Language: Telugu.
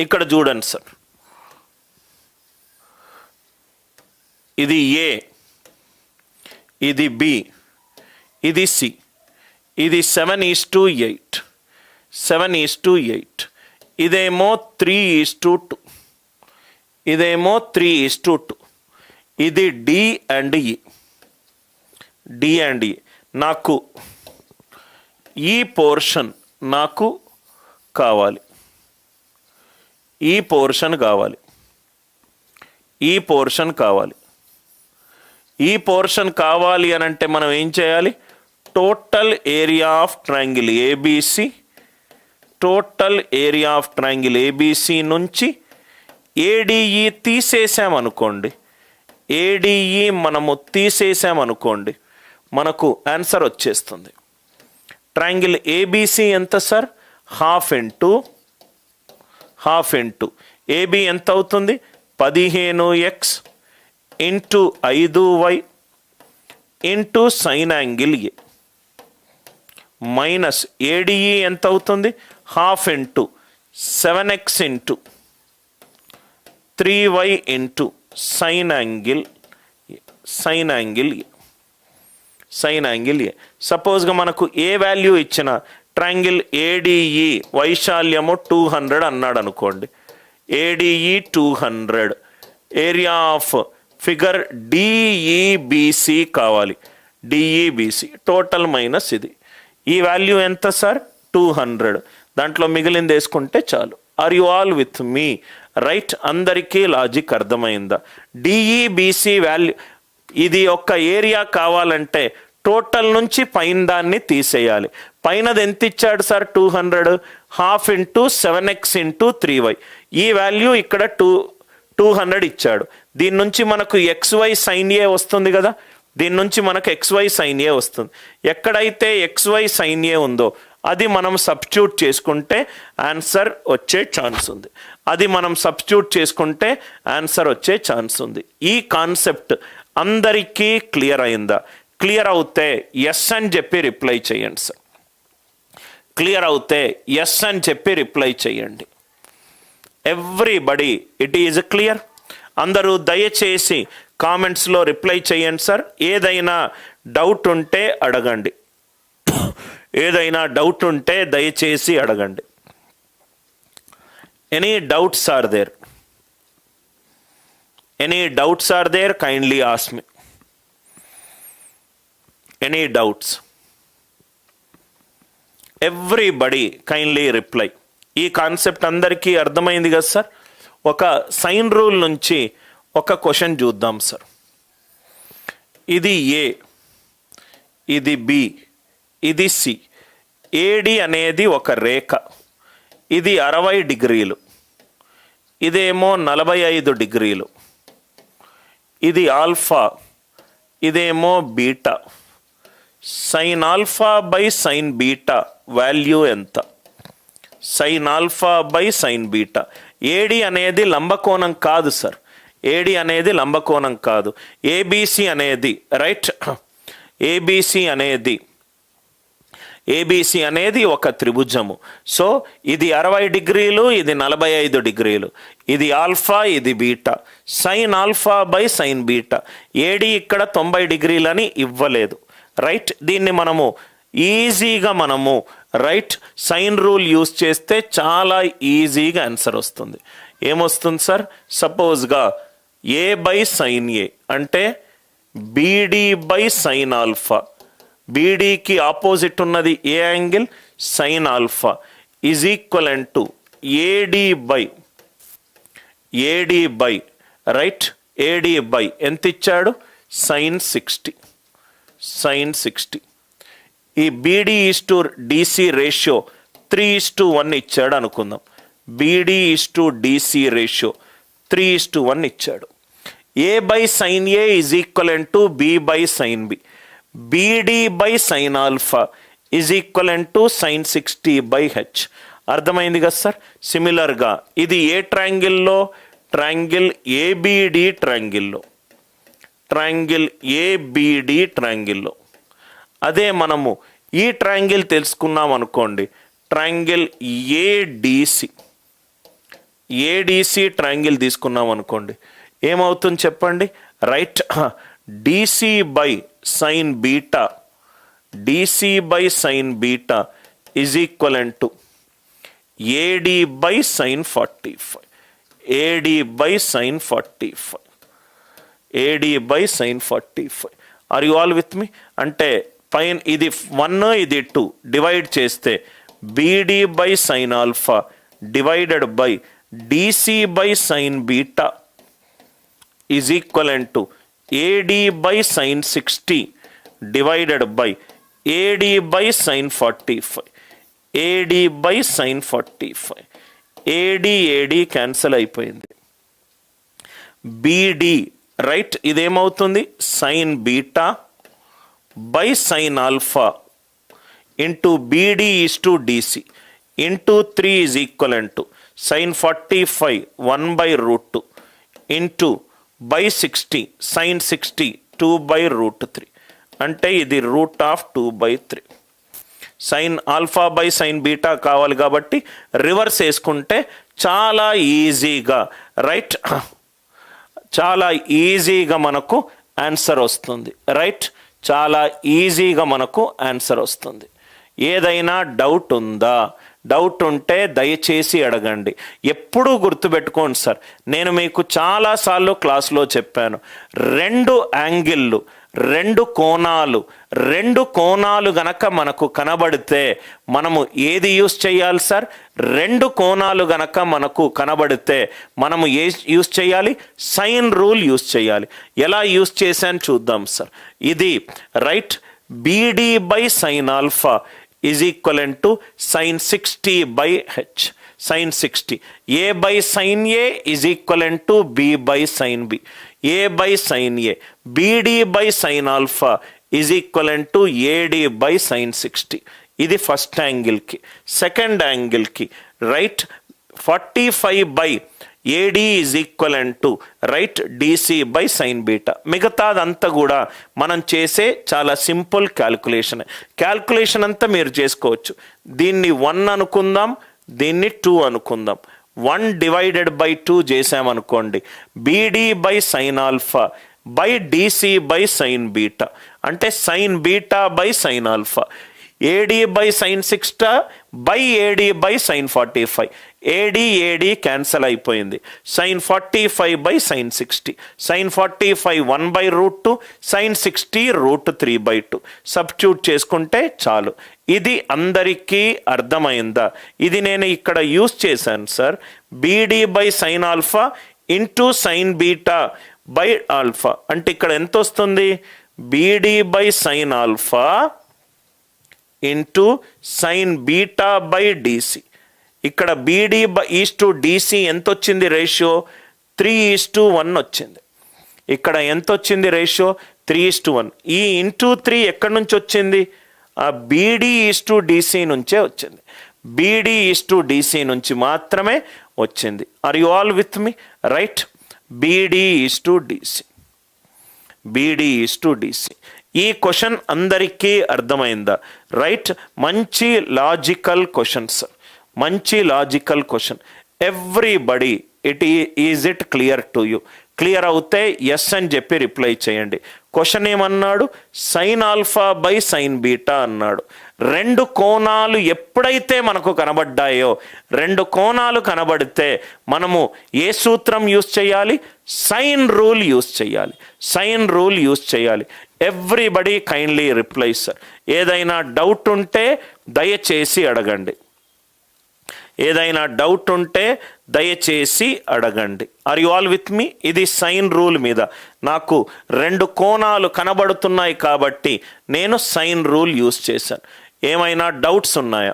ఇక్కడ చూడండి సార్, ఇది ఏ, ఇది బి, ఇది సి, ఇది 7:8, 7:8, ఇదేమో 3:2, ఇదేమో 3:2, ఇది డి అండ్ ఈ, డి అండ్ ఈ. నాకు ఈ పోర్షన్ నాకు కావాలి, ఈ పోర్షన్ కావాలి, ఈ పోర్షన్ కావాలి. ఈ పోర్షన్ కావాలి అని అంటే మనం ఏం చేయాలి? Total area of triangle ABC, total area of triangle ABC నుంచి ఏడిఈ తీసేసామనుకోండి, ఏడిఈ మనము తీసేసామనుకోండి, మనకు ఆన్సర్ వచ్చేస్తుంది. ట్రయాంగిల్ ఏబిసి ఎంత సార్? హాఫ్ ఇంటూ ఏబి ఎంత అవుతుంది? 15x into 5y into sine angle A, minus ADE ఎంత అవుతుంది? Half into 7x into 3y into sine angle A. సపోజ్గా మనకు ఏ వాల్యూ ఇచ్చిన ట్రయాంగిల్ ఏడిఈ వైశాల్యము 200 అన్నాడు అనుకోండి, ADE 200, area of figure DEBC కావాలి, డిఈబిసి టోటల్ మైనస్ ఇది. ఈ వాల్యూ ఎంత సార్? 200. దాంట్లో మిగిలింది వేసుకుంటే చాలు. Are you all with me? Right, అందరికీ లాజిక్ అర్థమైందా? డిఈబిసి వాల్యూ, ఇది ఒక్క ఏరియా కావాలంటే టోటల్ నుంచి పైన దాన్ని తీసేయాలి. పైనది ఎంత ఇచ్చాడు sir? 200, half into 7x into 3y. ఈ వాల్యూ ఇక్కడ 200 ఇచ్చాడు. దీని నుంచి మనకు XY సైన్ ఏ వస్తుంది కదా, దీని నుంచి మనకు XY సైన్ ఏ వస్తుంది. ఎక్కడైతే XY సైన్ ఏ ఉందో అది మనం సబ్స్టిట్యూట్ చేసుకుంటే ఆన్సర్ వచ్చే ఛాన్స్ ఉంది. అది మనం సబ్స్టిట్యూట్ చేసుకుంటే ఆన్సర్ వచ్చే ఛాన్స్ ఉంది. ఈ కాన్సెప్ట్ అందరికీ క్లియర్ అయిందా? క్లియర్ అవుతే ఎస్ అని చెప్పి రిప్లై చేయండి సార్. క్లియర్ అవుతే ఎస్ అని చెప్పి రిప్లై చేయండి. Everybody it is clear? అందరూ దయచేసి కామెంట్స్లో రిప్లై చేయండి సార్. ఏదైనా డౌట్ ఉంటే అడగండి, ఏదైనా డౌట్ ఉంటే దయచేసి అడగండి. Any doubts are there? Any doubts are there? Kindly ask me. Any doubts? Everybody kindly reply. ఈ కాన్సెప్ట్ అందరికీ అర్థమైంది కదా సార్? ఒక సైన్ రూల్ నుంచి ఒక క్వశ్చన్ చూద్దాం సార్. ఇది ఏ, ఇది బి, ఇది సి. ఏడి అనేది ఒక రేఖ, ఇది 60 డిగ్రీలు, ఇదేమో 45 డిగ్రీలు, ఇది ఆల్ఫా, ఇదేమో beta. Sine alpha by sine beta value ఎంత? Sine alpha by sine beta. AD అనేది లంబకోణం కాదు సార్, ఏడి అనేది లంబకోణం కాదు. ఏబిసి అనేది రైట్, ఏబిసి అనేది ఒక త్రిభుజము. సో ఇది 60 డిగ్రీలు, ఇది 45 డిగ్రీలు, ఇది ఆల్ఫా, ఇది beta. Sine alpha by sine beta. AD ఇక్కడ 90 డిగ్రీలని ఇవ్వలేదు. రైట్, దీన్ని మనము ఈజీగా రైట్ సైన్ రూల్ యూస్ చేస్తే చాలా ఈజీగా ఆన్సర్ వస్తుంది. ఏమొస్తుంది సార్? సపోజ్గా ఏ బై సైన్ ఏ అంటే బీడీ బై సైన్ ఆల్ఫా. బీడీకి ఆపోజిట్ ఉన్నది ఏ angle? Sine alpha is equivalent to AD by right, AD by ఎంత ఇచ్చాడు? సైన్ 60. ఈ BD is to DC ratio 3:1 ఇచ్చాడు అనుకుందాం. BD is to DC ratio 3:1 ఇచ్చాడు. A by sine A is equivalent to B by sine B. BD by sine alpha is equivalent to sine 60 by H. అర్థమైంది కదా సార్? సిమిలర్గా ఇది ఏ ట్రయాంగిల్లో? ట్రయాంగిల్ ఏబిడి ట్రయాంగిల్లో, ట్రయాంగిల్ ఏబిడి ట్రయాంగిల్లో. అదే మనము ఈ ట్రయాంగిల్ తెలుసుకున్నాం అనుకోండి, ట్రయాంగిల్ ఏడిసి, ఏడిసి ట్రయాంగిల్ తీసుకున్నాం అనుకోండి, ఏమవుతుంది చెప్పండి? Right, DC by sine beta, DC by sine beta is equivalent to AD by sine 45, AD by sine 45, AD by sine 45. Are you all with me? అంటే పైన ఇది 1 ఇది 2 డివైడ్ చేస్తే BD by sine alpha divided by DC by sine beta is equivalent to AD by sine 60 divided by AD by sine 45, AD by sine 45. AD AD cancel అయిపోయింది. బీడి రైట్, ఇదేమవుతుంది? Sine beta by sine alpha into BD is to DC into 3 is equivalent to sine 45 1/√2 into by 60 sine 60 2/√3. అంటే ఇది √2/3. Sine alpha by sine beta కావాలి కాబట్టి రివర్స్ వేసుకుంటే చాలా ఈజీగా, రైట్, చాలా ఈజీగా మనకు ఆన్సర్ వస్తుంది. రైట్, చాలా ఈజీగా మనకు ఆన్సర్ వస్తుంది. ఏదైనా డౌట్ ఉందా? డౌట్ ఉంటే దయచేసి అడగండి. ఎప్పుడూ గుర్తుపెట్టుకోండి సార్, నేను మీకు చాలాసార్లు క్లాస్లో చెప్పాను, 2 యాంగిళ్ళు, 2 కోణాలు, 2 కోణాలు గనక మనకు కనబడితే మనము ఏది యూస్ చేయాలి సార్? 2 కోణాలు గనక మనకు కనబడితే మనము యూస్ చేయాలి? సైన్ రూల్ యూస్ చేయాలి. ఎలా యూస్ చేశాను చూద్దాం సార్. ఇది right, BD by sine alpha is equivalent to sine 60 by H, sine 60. A by sine A is equivalent to B by sine B, A by sine A. BD by sine alpha is equivalent to AD by sine 60. ఇది ఫస్ట్ యాంగిల్కి. సెకండ్ యాంగిల్కి right, 45 by AD is equivalent to right DC by sine beta. మిగతాదంతా కూడా మనం చేసే చాలా సింపుల్ క్యాల్కులేషన్. క్యాల్కులేషన్ అంతా మీరు చేసుకోవచ్చు. దీన్ని 1 అనుకుందాం, దీన్ని 2 అనుకుందాం. 1 డివైడెడ్ బై 2 చేసామనుకోండి, BD by sine alpha by DC by sine beta, అంటే sine beta by sine alpha. AD by sine 60 by AD by sine 45, AD AD cancel అయిపోయింది. Sine 45 by sine 60, sine 45 1/√2, sine 60 √3/2. Substitute చేసుకుంటే చాలు. ఇది అందరికీ అర్థమైందా? ఇది నేను ఇక్కడ యూస్ చేశాను sir. BD by sine alpha into sine beta by alpha, అంటే ఇక్కడ ఎంత వస్తుంది? BD by sine alpha into sine beta by DC. ఇక్కడ BD by is to DC ఎంత వచ్చింది రేషియో? 3:1 వచ్చింది. ఇక్కడ ఎంత వచ్చింది రేషియో? 3:1. ఈ ఇంటూ 3 ఎక్కడి నుంచి వచ్చింది? ఆ బీడి ఈజ్ టు డిసి నుంచే వచ్చింది. బీడి ఈజ్ టు డిసి నుంచి మాత్రమే వచ్చింది. Are you all with me? Right, BD is to DC, BD is to DC. ఈ క్వశ్చన్ అందరికీ అర్థమైందా? రైట్, మంచి లాజికల్ క్వశ్చన్ సార్, మంచి logical question. Everybody is it clear to you? Clear అవుతే ఎస్ అని చెప్పి రిప్లై చేయండి. క్వశ్చన్ ఏమన్నాడు? Sine alpha by sine beta అన్నాడు. 2 కోణాలు ఎప్పుడైతే మనకు కనబడ్డాయో, 2 కోణాలు కనబడితే మనము ఏ సూత్రం యూస్ చేయాలి? సైన్ రూల్ యూస్ చేయాలి, సైన్ రూల్ యూస్ చేయాలి. Everybody kindly reply sir. ఏదైనా డౌట్ ఉంటే దయచేసి అడగండి, ఏదైనా డౌట్ ఉంటే దయచేసి అడగండి. ఆర్ యు ఆల్ విత్ మీ? ఇది సైన్ రూల్ మీద నాకు 2 కోణాలు కనబడుతున్నాయి కాబట్టి నేను సైన్ రూల్ యూస్ చేశాను. ఏమైనా డౌట్స్ ఉన్నాయా?